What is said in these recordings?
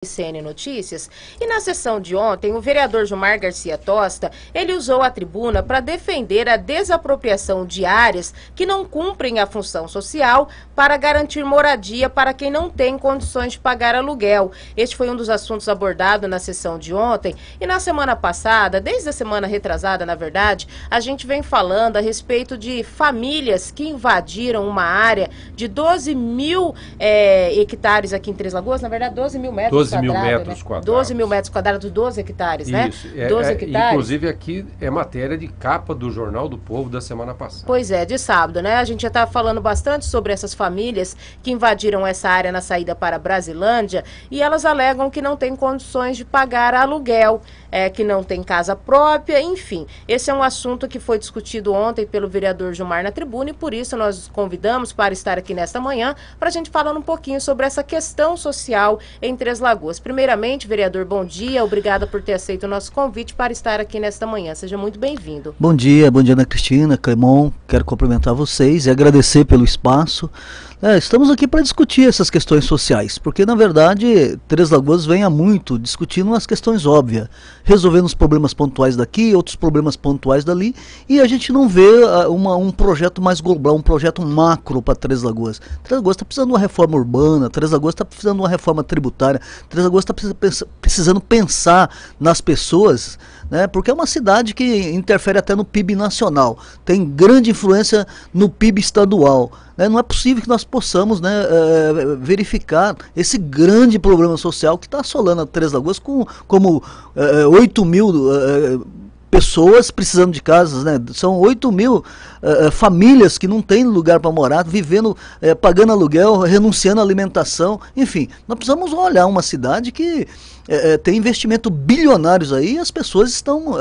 CN Notícias, e na sessão de ontem, o vereador Gilmar Garcia Tosta, ele usou a tribuna para defender a desapropriação de áreas que não cumprem a função social para garantir moradia para quem não tem condições de pagar aluguel. Este foi um dos assuntos abordados na sessão de ontem, e na semana passada, desde a semana retrasada, na verdade, a gente vem falando a respeito de famílias que invadiram uma área de 12 mil hectares aqui em Três Lagoas, na verdade 12 mil metros 12 mil metros quadrados. 12 mil metros quadrados, 12 hectares, né? Isso, 12 hectares. Inclusive aqui é matéria de capa do Jornal do Povo da semana passada. Pois é, de sábado, né? A gente já está falando bastante sobre essas famílias que invadiram essa área na saída para Brasilândia e elas alegam que não têm condições de pagar aluguel, que não tem casa própria, enfim. Esse é um assunto que foi discutido ontem pelo vereador Gilmar na tribuna e por isso nós os convidamos para estar aqui nesta manhã para a gente falar um pouquinho sobre essa questão social em Três Lagoas. Primeiramente, vereador, bom dia, obrigada por ter aceito o nosso convite para estar aqui nesta manhã. Seja muito bem-vindo. Bom dia, Ana Cristina, Clemon, quero cumprimentar vocês e agradecer pelo espaço. Estamos aqui para discutir essas questões sociais, porque na verdade Três Lagoas vem há muito discutindo umas questões óbvias, resolvendo os problemas pontuais daqui, outros problemas pontuais dali, e a gente não vê um projeto mais global, um projeto macro para Três Lagoas. Três Lagoas está precisando de uma reforma urbana, Três Lagoas está precisando de uma reforma tributária, Três Lagoas está precisando pensar nas pessoas, né, porque é uma cidade que interfere até no PIB nacional, tem grande influência no PIB estadual. Não é possível que nós possamos, né, verificar esse grande problema social que está assolando a Três Lagoas como 8 mil pessoas precisando de casas, né? São 8 mil famílias que não têm lugar para morar, vivendo, pagando aluguel, renunciando à alimentação, enfim, nós precisamos olhar uma cidade que tem investimento bilionários aí e as pessoas estão,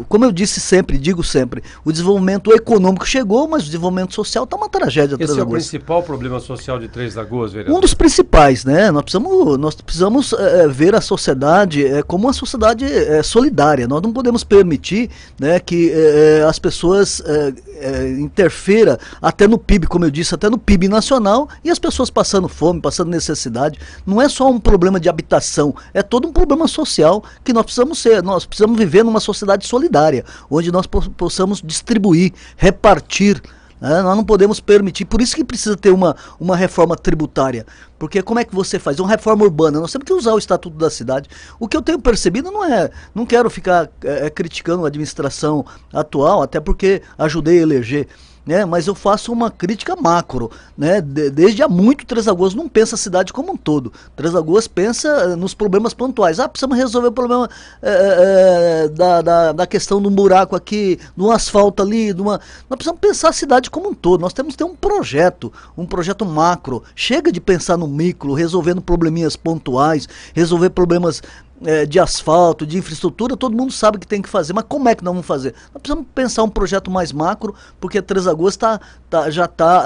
como eu disse sempre, digo sempre, o desenvolvimento econômico chegou, mas o desenvolvimento social está uma tragédia. Esse é o principal problema social de Três Lagoas, vereador? Um dos principais, né? Nós precisamos ver a sociedade como uma sociedade solidária. Nós não podemos permitir, né, que as pessoas interfira até no PIB, como eu disse, até no PIB nacional, e as pessoas passando fome, passando necessidade. Não é só um problema de habitação, é todo um problema social que nós precisamos viver numa sociedade solidária, onde nós possamos distribuir, repartir. Nós não podemos permitir, por isso que precisa ter uma reforma tributária, porque como é que você faz? Uma reforma urbana, nós temos que usar o Estatuto da Cidade. O que eu tenho percebido não quero ficar criticando a administração atual, até porque ajudei a eleger, né, mas eu faço uma crítica macro, né, desde há muito Três Lagoas não pensa a cidade como um todo. Três Lagoas pensa nos problemas pontuais. Precisamos resolver o problema da questão do buraco aqui, do asfalto ali, nós precisamos pensar a cidade como um todo. Nós temos que ter um projeto macro. Chega de pensar no micro, resolvendo probleminhas pontuais, resolver problemas de asfalto, de infraestrutura, todo mundo sabe que tem que fazer, mas como é que nós vamos fazer? Nós precisamos pensar um projeto mais macro, porque Três Lagoas já está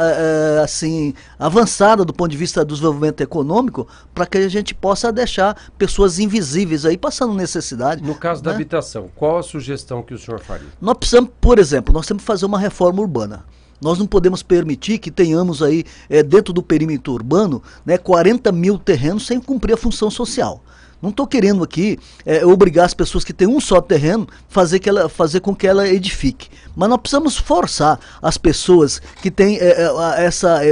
assim, avançada do ponto de vista do desenvolvimento econômico, para que a gente possa deixar pessoas invisíveis aí passando necessidade. No caso da habitação, qual a sugestão que o senhor faria? Nós precisamos, por exemplo, nós temos que fazer uma reforma urbana. Nós não podemos permitir que tenhamos aí, dentro do perímetro urbano, né, 40 mil terrenos sem cumprir a função social. Não estou querendo aqui obrigar as pessoas que têm um só terreno fazer com que ela edifique. Mas nós precisamos forçar as pessoas que têm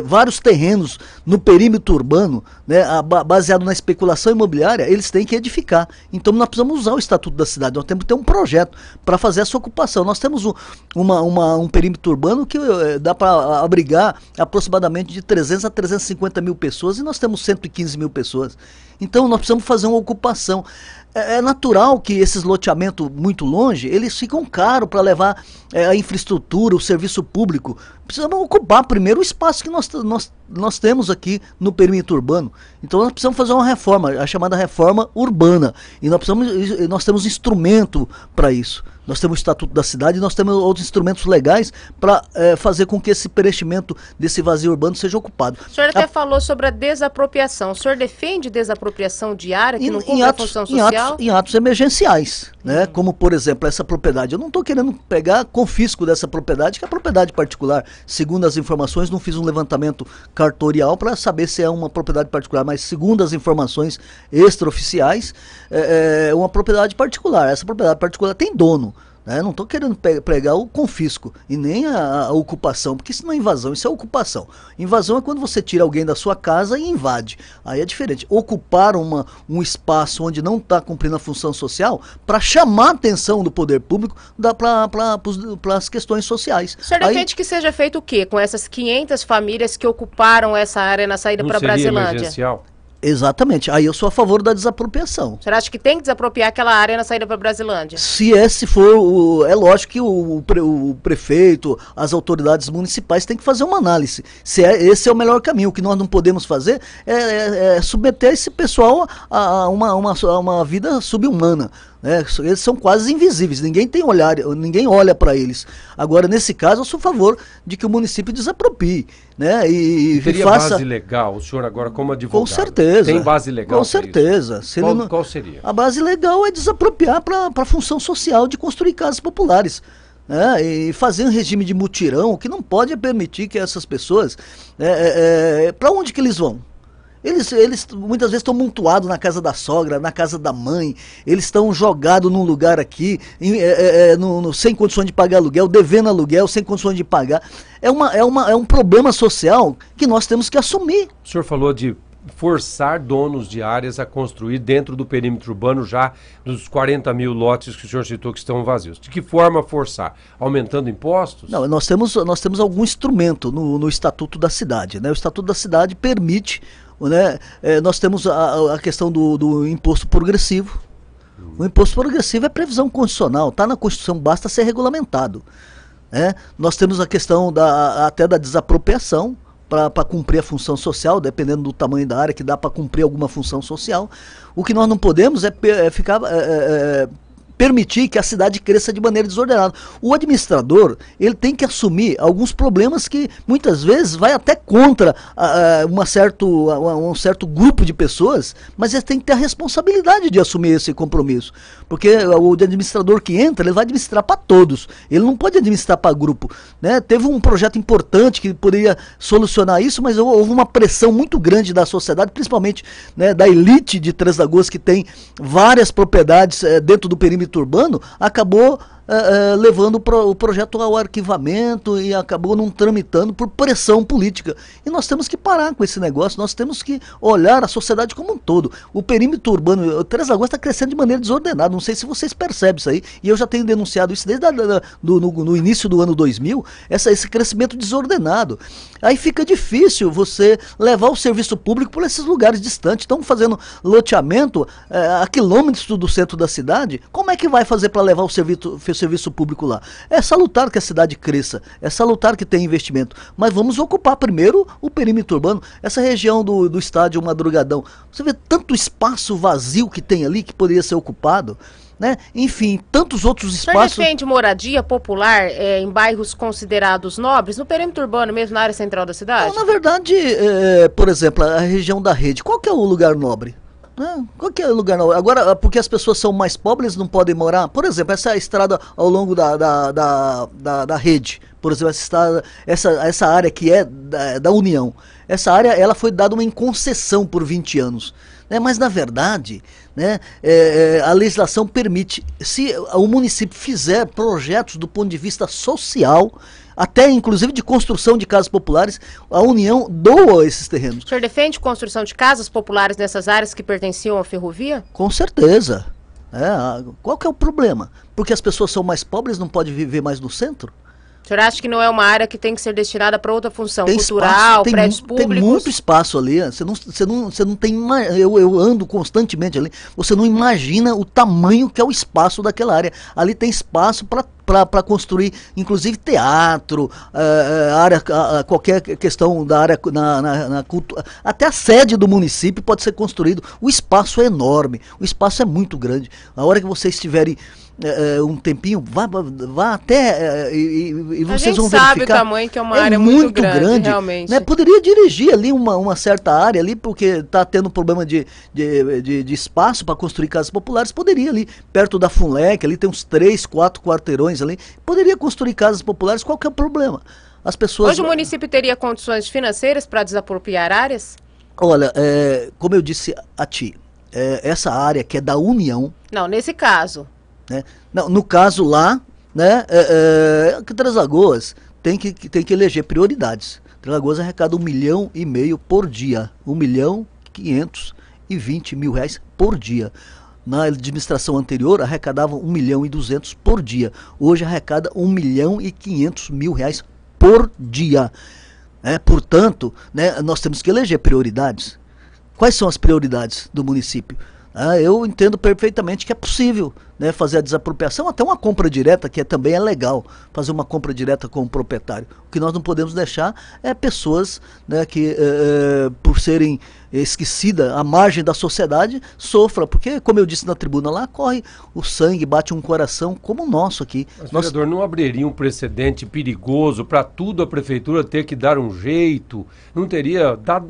vários terrenos no perímetro urbano, né, baseado na especulação imobiliária, eles têm que edificar. Então nós precisamos usar o Estatuto da Cidade, nós temos que ter um projeto para fazer essa ocupação. Nós temos um perímetro urbano que dá para abrigar aproximadamente de 300 a 350 mil pessoas e nós temos 115 mil pessoas. Então nós precisamos fazer uma ocupação. É natural que esses loteamentos muito longe, eles ficam caros para levar a infraestrutura, o serviço público. Precisamos ocupar primeiro o espaço que nós temos aqui no perímetro urbano. Então nós precisamos fazer uma reforma, a chamada reforma urbana. E nós temos instrumento para isso. Nós temos o Estatuto da Cidade e nós temos outros instrumentos legais para fazer com que esse preenchimento desse vazio urbano seja ocupado. O senhor até falou sobre a desapropriação. O senhor defende desapropriação de área que não cumpre a função social? Em atos emergenciais. Né? Como, por exemplo, essa propriedade. Eu não estou querendo pegar confisco dessa propriedade, que é propriedade particular. Segundo as informações, não fiz um levantamento cartorial para saber se é uma propriedade particular, mas segundo as informações extraoficiais, é uma propriedade particular. Essa propriedade particular tem dono. Né? Não estou querendo pregar o confisco e nem a ocupação, porque isso não é invasão, isso é ocupação. Invasão é quando você tira alguém da sua casa e invade. Aí é diferente. Ocupar um espaço onde não está cumprindo a função social para chamar a atenção do poder público para as questões sociais. O senhor defende que seja feito o quê com essas 500 famílias que ocuparam essa área na saída para Brasilândia? Emergencial? Exatamente. Aí eu sou a favor da desapropriação. O senhor acha que tem que desapropriar aquela área na saída para Brasilândia? Se for, é lógico que o prefeito, as autoridades municipais têm que fazer uma análise. Esse é o melhor caminho. O que nós não podemos fazer é submeter esse pessoal a uma vida subhumana. Eles são quase invisíveis, ninguém olha para eles. Agora, nesse caso, eu sou a favor de que o município desaproprie. Né? E teria base legal, o senhor agora como advogado? Com certeza. Tem base legal? Com certeza. Qual seria? A base legal é desapropriar para a função social de construir casas populares. E fazer um regime de mutirão, o que não pode permitir que essas pessoas... para onde que eles vão? Eles muitas vezes estão montuados na casa da sogra, na casa da mãe, eles estão jogados num lugar aqui, sem condições de pagar aluguel, devendo aluguel, sem condições de pagar. É um problema social que nós temos que assumir. O senhor falou de forçar donos de áreas a construir dentro do perímetro urbano já dos 40 mil lotes que o senhor citou que estão vazios. De que forma forçar? Aumentando impostos? Não, nós temos algum instrumento no Estatuto da Cidade. Né? O Estatuto da Cidade permite... Né? Nós temos a questão do imposto progressivo. O imposto progressivo é previsão constitucional, está na Constituição, basta ser regulamentado. Né? Nós temos a questão até da desapropriação para cumprir a função social, dependendo do tamanho da área que dá para cumprir alguma função social. O que nós não podemos é permitir que a cidade cresça de maneira desordenada. O administrador, ele tem que assumir alguns problemas que muitas vezes vai até contra um certo grupo de pessoas, mas ele tem que ter a responsabilidade de assumir esse compromisso. Porque o administrador que entra, ele vai administrar para todos. Ele não pode administrar para grupo. Né? Teve um projeto importante que poderia solucionar isso, mas houve uma pressão muito grande da sociedade, principalmente, né, da elite de Três Lagoas, que tem várias propriedades dentro do perímetro urbano, acabou levando o projeto ao arquivamento e acabou não tramitando por pressão política. E nós temos que parar com esse negócio, nós temos que olhar a sociedade como um todo. O perímetro urbano, Três Lagoas está crescendo de maneira desordenada, não sei se vocês percebem isso aí, e eu já tenho denunciado isso desde no início do ano 2000, esse crescimento desordenado. Aí fica difícil você levar o serviço público por esses lugares distantes. Estão fazendo loteamento a quilômetros do centro da cidade. Como é que vai fazer para levar o serviço público lá? É salutar que a cidade cresça, é salutar que tenha investimento, mas vamos ocupar primeiro o perímetro urbano, essa região do estádio Madrugadão. Você vê tanto espaço vazio que tem ali que poderia ser ocupado. Né? Enfim, tantos outros espaços. O senhor defende moradia popular em bairros considerados nobres, no perímetro urbano mesmo, na área central da cidade? Não, na verdade, por exemplo, a região da Rede, qual que é o lugar nobre? Qual que é o lugar nobre? Agora, porque as pessoas são mais pobres, não podem morar? Por exemplo, essa estrada ao longo da Rede, por exemplo, essa área que é da União, essa área ela foi dada em concessão por 20 anos. Mas, na verdade, né, a legislação permite, se o município fizer projetos do ponto de vista social, até inclusive de construção de casas populares, a União doa esses terrenos. O senhor defende construção de casas populares nessas áreas que pertenciam à ferrovia? Com certeza. Qual que é o problema? Porque as pessoas são mais pobres, não podem viver mais no centro? O senhor acha que não é uma área que tem que ser destinada para outra função? Tem cultural, espaço, prédios públicos? Tem muito espaço ali. Você não tem... Eu ando constantemente ali. Você não imagina o tamanho que é o espaço daquela área. Ali tem espaço para para construir, inclusive teatro, qualquer questão da área, na cultura, até a sede do município pode ser construído. O espaço é enorme, o espaço é muito grande. A hora que vocês tiverem um tempinho, vá até e vocês vão verificar. A gente sabe o tamanho, que é uma área muito grande, realmente. Né? Poderia dirigir ali uma certa área ali, porque está tendo problema de espaço para construir casas populares. Poderia ali, perto da FUNLEC, ali tem uns 3, 4 quarteirões ali, poderia construir casas populares, qual que é o problema? As pessoas... Hoje o município teria condições financeiras para desapropriar áreas? Olha, como eu disse a ti, essa área que é da União... Não, nesse caso... Né? Não, no caso lá, né, que Três Lagoas tem que eleger prioridades. Três Lagoas arrecada 1,5 milhão por dia, 1.520.000 reais por dia. Na administração anterior arrecadava 1.200.000 por dia. Hoje arrecada 1.500.000 reais por dia. Portanto, né, nós temos que eleger prioridades. Quais são as prioridades do município? Eu entendo perfeitamente que é possível, né, fazer a desapropriação, até uma compra direta, que também é legal, fazer uma compra direta com o proprietário. O que nós não podemos deixar é pessoas, né, que por serem esquecidas à margem da sociedade, sofram, porque, como eu disse na tribuna lá, corre o sangue, bate um coração como o nosso aqui. Mas, vereador, não abriria um precedente perigoso para tudo a prefeitura ter que dar um jeito? Não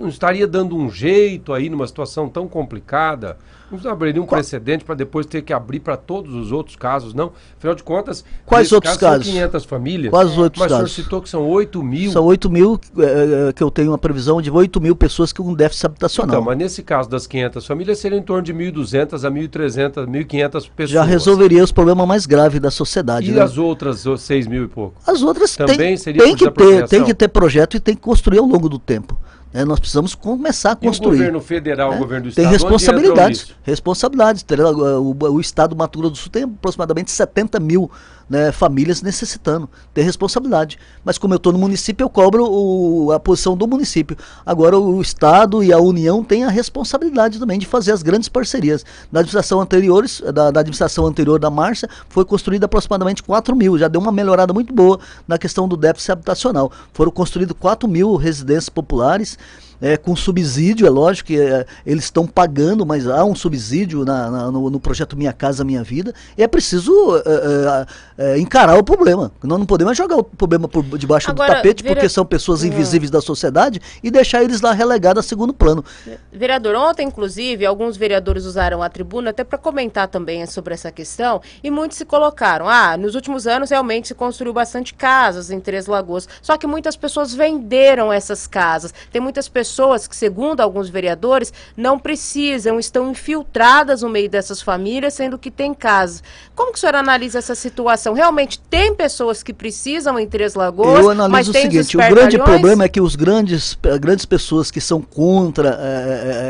estaria dando um jeito aí numa situação tão complicada? Não abriria um precedente para depois ter que abrir para todos os outros casos, não? Afinal de contas, quais outros casos? São 500 famílias. Quais os outros casos? Mas o senhor citou que são 8 mil. São 8 mil, que eu tenho uma previsão de 8 mil pessoas com déficit habitacional. Então, mas nesse caso das 500 famílias, seriam em torno de 1.200 a 1.300, 1.500 pessoas. Já resolveria os problemas mais graves da sociedade. E né? as outras 6 mil e pouco? As outras também tem que ter projeto e tem que construir ao longo do tempo. Nós precisamos começar a construir. E o governo federal, o governo do estado, tem responsabilidades. O estado do Mato Grosso do Sul tem aproximadamente 70 mil, né, famílias necessitando. Tem responsabilidade. Mas como eu estou no município, eu cobro a posição do município. Agora o estado e a União têm a responsabilidade também de fazer as grandes parcerias. Na administração anterior da Márcia, foi construída aproximadamente 4 mil. Já deu uma melhorada muito boa na questão do déficit habitacional. Foram construídas 4 mil residências populares, com subsídio, é lógico que eles estão pagando, mas há um subsídio no projeto Minha Casa Minha Vida, e é preciso encarar o problema. Nós não podemos jogar o problema por debaixo do tapete, porque são pessoas invisíveis da sociedade, e deixar eles lá relegados a segundo plano. Vereador, ontem, inclusive, alguns vereadores usaram a tribuna até para comentar também sobre essa questão, e muitos se colocaram, nos últimos anos realmente se construiu bastante casas em Três Lagoas, só que muitas pessoas venderam essas casas. Tem muitas pessoas que, segundo alguns vereadores, não precisam, estão infiltradas no meio dessas famílias, sendo que tem casas. Como que o senhor analisa essa situação? Realmente tem pessoas que precisam em Três Lagoas, eu analiso o seguinte, o grande problema é que as grandes pessoas que são contra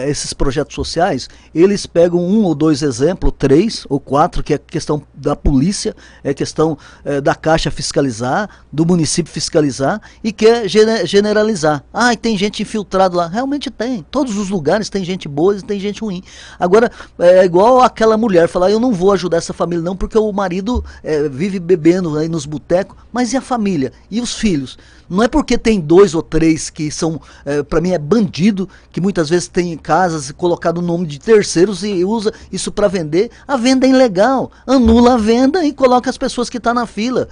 esses projetos sociais, eles pegam 1 ou 2 exemplos, 3 ou 4, que é questão da polícia, é questão da Caixa fiscalizar, do município fiscalizar, e quer generalizar. E tem gente infiltrada lá. Realmente tem. Todos os lugares tem gente boa e tem gente ruim. Agora, é igual aquela mulher falar, eu não vou ajudar essa família não, porque o marido vive bebendo aí nos botecos. Mas e a família? E os filhos? Não é porque tem 2 ou 3 que são, para mim é bandido, que muitas vezes tem casas colocado o nome de terceiros e usa isso para vender. A venda é ilegal. Anula a venda e coloca as pessoas que estão na fila.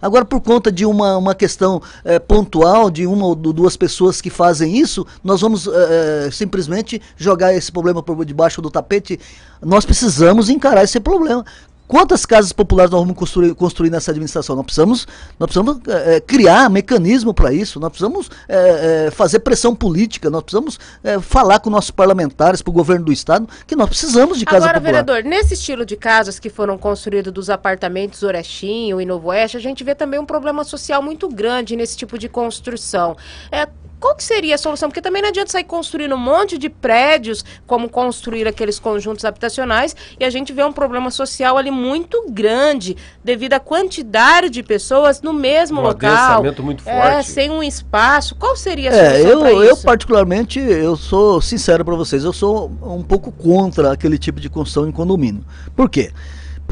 Agora, por conta de uma questão pontual, de 1 ou 2 pessoas que fazem isso, nós vamos simplesmente jogar esse problema por debaixo do tapete. Nós precisamos encarar esse problema. Quantas casas populares nós vamos construir nessa administração? Nós precisamos criar mecanismo para isso, nós precisamos fazer pressão política, nós precisamos falar com nossos parlamentares, para o governo do estado, que nós precisamos de casa popular. Agora, vereador, nesse estilo de casas que foram construídos dos apartamentos Orestinho e Novo Oeste, a gente vê também um problema social muito grande nesse tipo de construção. Qual que seria a solução? Porque também não adianta sair construindo um monte de prédios, como construir aqueles conjuntos habitacionais, e a gente vê um problema social ali muito grande, devido à quantidade de pessoas no mesmo local. Adensamento muito forte. Sem um espaço. Qual seria a solução para isso? Eu particularmente, eu sou sincero para vocês, eu sou um pouco contra aquele tipo de construção em condomínio. Por quê?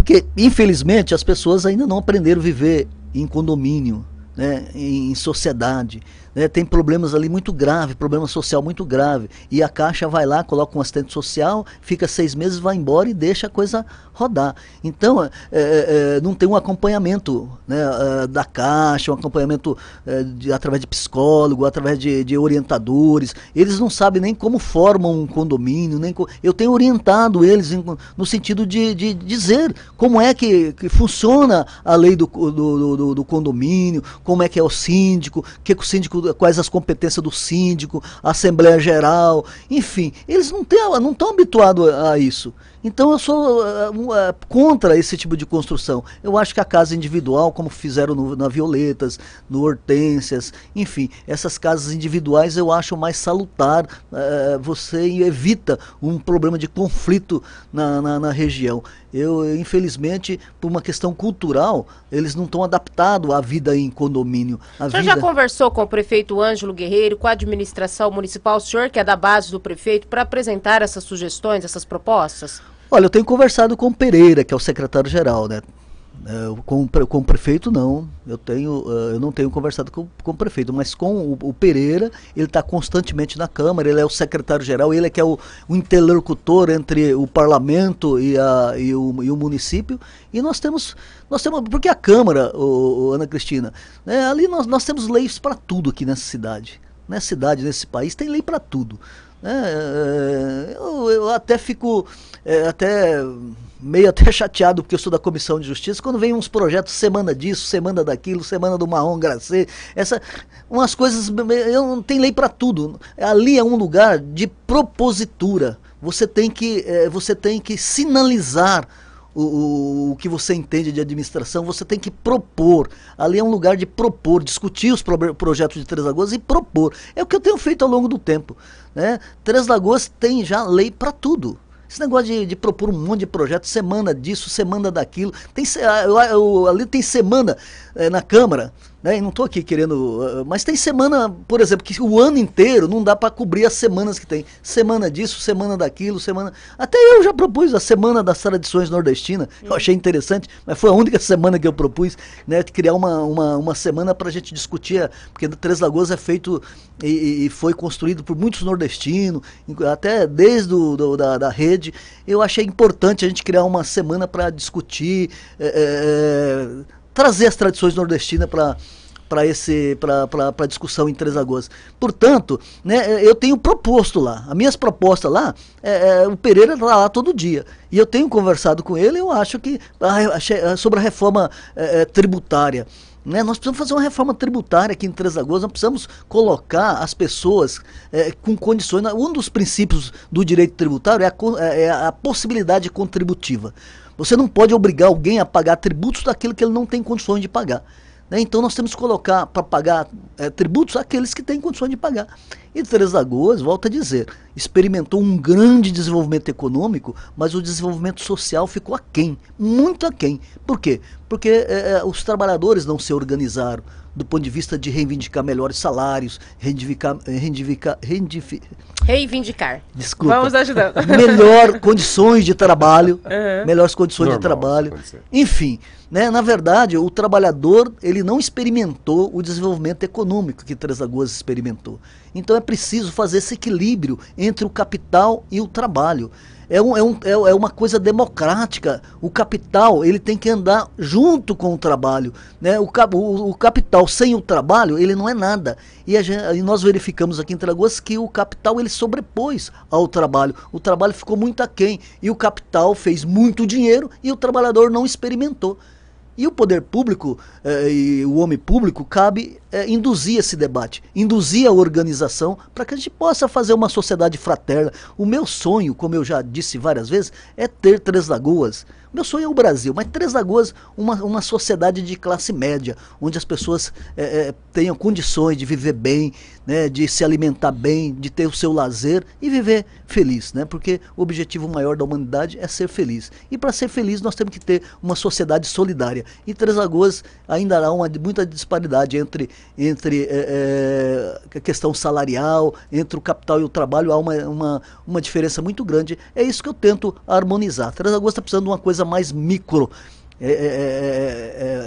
Porque, infelizmente, as pessoas ainda não aprenderam a viver em condomínio, né, em sociedade. Né, tem problemas ali muito graves, problema social muito grave. E a Caixa vai lá, coloca um assistente social, fica 6 meses, vai embora e deixa a coisa rodar. Então, não tem um acompanhamento, né, da Caixa, um acompanhamento através de psicólogo, através de orientadores. Eles não sabem nem como formam um condomínio. Eu tenho orientado eles no sentido de dizer como é que funciona a lei do condomínio, como é que é o síndico, o síndico, quais as competências do síndico, a Assembleia Geral, enfim, eles não estão habituados a isso. Então eu sou contra esse tipo de construção. Eu acho que a casa individual, como fizeram na Violetas, no Hortências, enfim, essas casas individuais eu acho mais salutar. Você evita um problema de conflito na região. Infelizmente, por uma questão cultural, eles não estão adaptados à vida em condomínio. O senhor já conversou com o prefeito Ângelo Guerreiro, com a administração municipal, o senhor que é da base do prefeito, para apresentar essas sugestões, essas propostas? Olha, eu tenho conversado com o Pereira, que é o secretário-geral, né? Com o prefeito não, eu não tenho conversado com o prefeito, mas com o Pereira, ele está constantemente na Câmara, ele é o secretário-geral, ele é que é o interlocutor entre o parlamento e o município, e nós temos, porque a Câmara, Ana Cristina, né, ali nós temos leis para tudo aqui nessa cidade, nesse país tem lei para tudo. Eu até fico meio chateado, porque eu sou da Comissão de Justiça, quando vem uns projetos, semana disso, semana daquilo, semana do marrom glacê, umas coisas, não tem lei para tudo. Ali é um lugar de propositura. Você tem que sinalizar o que você entende de administração, você tem que propor. Ali é um lugar de propor, discutir os projetos de Três Lagoas e propor. É o que eu tenho feito ao longo do tempo. Né? Três Lagoas tem já lei para tudo. Esse negócio de propor um monte de projetos, semana disso, semana daquilo. Ali tem semana na Câmara, né? E não estou aqui querendo. Mas tem semana, por exemplo, que o ano inteiro não dá para cobrir as semanas que tem. Semana disso, semana daquilo, semana. Até eu já propus a Semana das Tradições Nordestinas. Eu achei interessante, mas foi a única semana que eu propus, né? Criar uma semana para a gente discutir, porque Três Lagoas é feito e foi construído por muitos nordestinos, até desde da rede. Eu achei importante a gente criar uma semana para discutir, trazer as tradições nordestinas para discussão em Três Lagoas. Portanto, né, eu tenho proposto lá, as minhas propostas lá, o Pereira está lá todo dia, e eu tenho conversado com ele. Eu acho que sobre a reforma tributária, né, nós precisamos fazer uma reforma tributária aqui em Três Lagoas. Nós precisamos colocar as pessoas com condições. Um dos princípios do direito tributário é a possibilidade contributiva. Você não pode obrigar alguém a pagar tributos daquilo que ele não tem condições de pagar. Né? Então nós temos que colocar para pagar tributos aqueles que têm condições de pagar. E Três Lagoas, volto a dizer, experimentou um grande desenvolvimento econômico, mas o desenvolvimento social ficou aquém, muito aquém. Por quê? Porque os trabalhadores não se organizaram do ponto de vista de reivindicar melhores salários, reivindicar. Desculpa. Vamos ajudando. Melhor condições de trabalho, melhores condições de trabalho. Enfim, né, na verdade, o trabalhador ele não experimentou o desenvolvimento econômico que Três Lagoas experimentou. Então é preciso fazer esse equilíbrio entre o capital e o trabalho. É uma coisa democrática. O capital ele tem que andar junto com o trabalho, né? O capital sem o trabalho ele não é nada. E nós verificamos aqui em Três Lagoas que o capital ele sobrepôs ao trabalho. O trabalho ficou muito aquém e o capital fez muito dinheiro e o trabalhador não experimentou. E o poder público e o homem público cabe induzir esse debate, induzir a organização para que a gente possa fazer uma sociedade fraterna. O meu sonho, como eu já disse várias vezes, é ter Três Lagoas. O meu sonho é o Brasil, mas Três Lagoas, uma sociedade de classe média, onde as pessoas tenham condições de viver bem, né, de se alimentar bem, de ter o seu lazer e viver feliz, né? Porque o objetivo maior da humanidade é ser feliz. E para ser feliz nós temos que ter uma sociedade solidária. Em Três Lagoas ainda há muita disparidade entre a questão salarial, entre o capital e o trabalho, há uma diferença muito grande. É isso que eu tento harmonizar. Três Lagoas está precisando de uma coisa mais micro,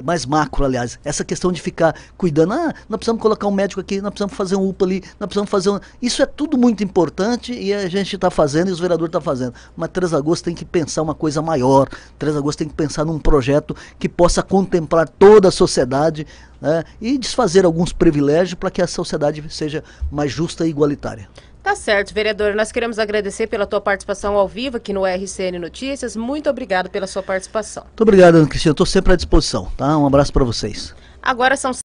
mais macro, aliás. Essa questão de ficar cuidando, nós precisamos colocar um médico aqui, nós precisamos fazer um UPA ali, nós precisamos fazer um... Isso é tudo muito importante e a gente está fazendo e os vereadores estão fazendo. Mas Três Lagoas tem que pensar uma coisa maior. Três Lagoas tem que pensar num projeto que possa contemplar toda a sociedade, né, e desfazer alguns privilégios para que a sociedade seja mais justa e igualitária. Tá certo, vereador. Nós queremos agradecer pela tua participação ao vivo aqui no RCN Notícias. Muito obrigado pela sua participação. Muito obrigado, Ana Cristina. Estou sempre à disposição. Tá? Um abraço para vocês. Agora são